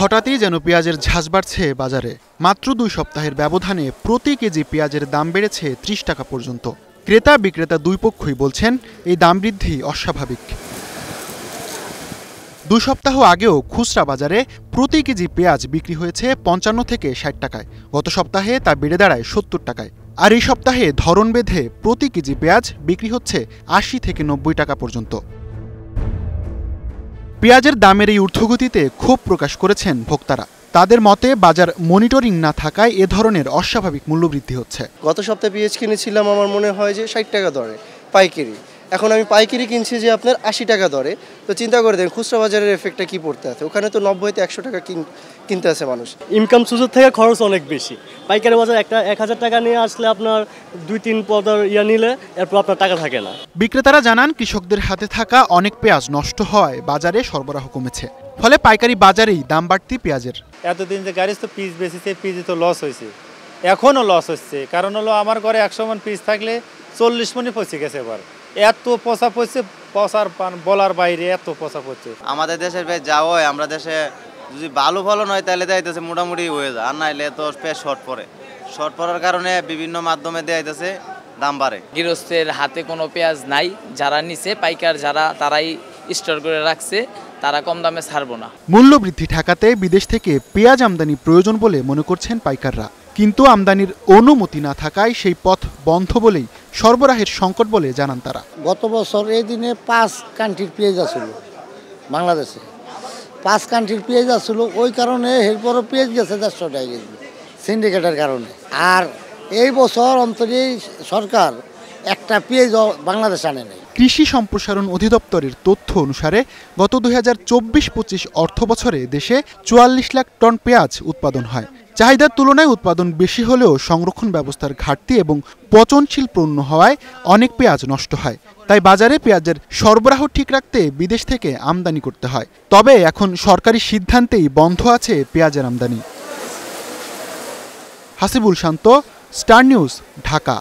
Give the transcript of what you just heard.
হঠাৎই যেন পেঁয়াজের ঝাঁজ বাড়ছে বাজারে। মাত্র 2 সপ্তাহের ব্যবধানে প্রতি কেজি পেঁয়াজের দাম বেড়েছে 30 টাকা পর্যন্ত। ক্রেতা বিক্রেতা দুই পক্ষই বলছেন এই দাম বৃদ্ধি অস্বাভাবিক। 2 সপ্তাহ আগেও খুচরা বাজারে প্রতি কেজি পেঁয়াজ বিক্রি হয়েছে 55 থেকে 60 টাকায়। গত সপ্তাহে তা বেড়ে দাঁড়ায় 70 টাকায়। আর এই সপ্তাহে ধরন বেঁধে প্রতি কেজি পেঁয়াজ বিক্রি হচ্ছে 80 থেকে 90 টাকা পর্যন্ত। পেঁয়াজের দামের এই ঊর্ধ্বগতিতে ক্ষোভ প্রকাশ করেছেন ভোক্তারা। তাদের মতে বাজার মনিটরিং না থাকায় এ ধরনের অস্বাভাবিক মূল্যবৃদ্ধি হচ্ছে। গত সপ্তাহে পেঁয়াজ কিনেছিলাম আমার মনে হয় যে 60 টাকা দরে পাইকারি, এখন আমি পাইকারি কিনছি যে আপনার 80 টাকা দরে। তো চিন্তা করে দেখেন খুচরা বাজারের এফেক্টটা কি পড়তে আছে। ওখানে তো 90 থেকে 100 টাকা কিনতে আছে মানুষ। ইনকাম সোর্স থেকে খরচ অনেক বেশি। পাইকারি বাজার একটা 1000 টাকা নিয়ে আসলে আপনার 2-3 পদের নিলে এরপর আপনার টাকা থাকে না। বিক্রেতারা জানান কৃষকদের হাতে থাকা অনেক পেঁয়াজ নষ্ট হওয়ায় বাজারে সরবরাহ কমেছে, ফলে পাইকারি বাজারেই দাম বাড়তি পেঁয়াজের। এতদিন যে গাড়ি তো পিস বেশিছে, পিসে তো লস হয়েছে, এখনও লস হচ্ছে। কারণ হলো আমার ঘরে 100 মণ পিস থাকলে 40 মণই পচে গেছে। এবার এত পচা পড়ছে, পচার বলার বাইরে এত পচা পড়ছে। আমাদের দেশের পেঁয়াজ যা হয়, আমরা দেশে যদি ভালো ফলন হয় তাহলে দেখাইতেছে মোটামুটি হয়ে যায়, আর নাইলে তো পেঁয়াজ শর্ট পড়ার কারণে বিভিন্ন মাধ্যমে দেখাইতেছে দাম বাড়ে। গৃহস্থের হাতে কোনো পেঁয়াজ নাই, যারা নিছে পাইকার যারা তারাই স্টোর করে রাখছে, তারা কম দামে ছাড়বো না। মূল্য বৃদ্ধি ঠেকাতে বিদেশ থেকে পেঁয়াজ আমদানি প্রয়োজন বলে মনে করছেন পাইকাররা, কিন্তু আমদানির অনুমতি না থাকায় সেই পথ বন্ধ বলেই সরবরাহের সংকট বলে জানান তারা। গত বছর এই দিনে 5 কান্ট্রির পেঁয়াজ আসছিল বাংলাদেশে, 5 কান্ট্রির পেঁয়াজ আসছিল, ওই কারণে এরপরও পেঁয়াজ গেছে 150 টাকা কেজি সিন্ডিকেটের কারণে। আর এই বছর অন্তরে সরকার একটা পেঁয়াজ বাংলাদেশ আনে নাই। কৃষি সম্প্রসারণ অধিদপ্তরের তথ্য অনুসারে গত 2024-25 অর্থ বছরে দেশে 44 লাখ টন পেঁয়াজ উৎপাদন হয়। চাহিদার তুলনায় উৎপাদন বেশি হলেও সংরক্ষণ ব্যবস্থার ঘাটতি এবং পচনশীল পণ্য হওয়ায় অনেক পেঁয়াজ নষ্ট হয়। তাই বাজারে পেঁয়াজের সরবরাহ ঠিক রাখতে বিদেশ থেকে আমদানি করতে হয়। তবে এখন সরকারি সিদ্ধান্তেই বন্ধ আছে পেঁয়াজের আমদানি। হাসিবুল শান্ত, স্টার নিউজ, ঢাকা।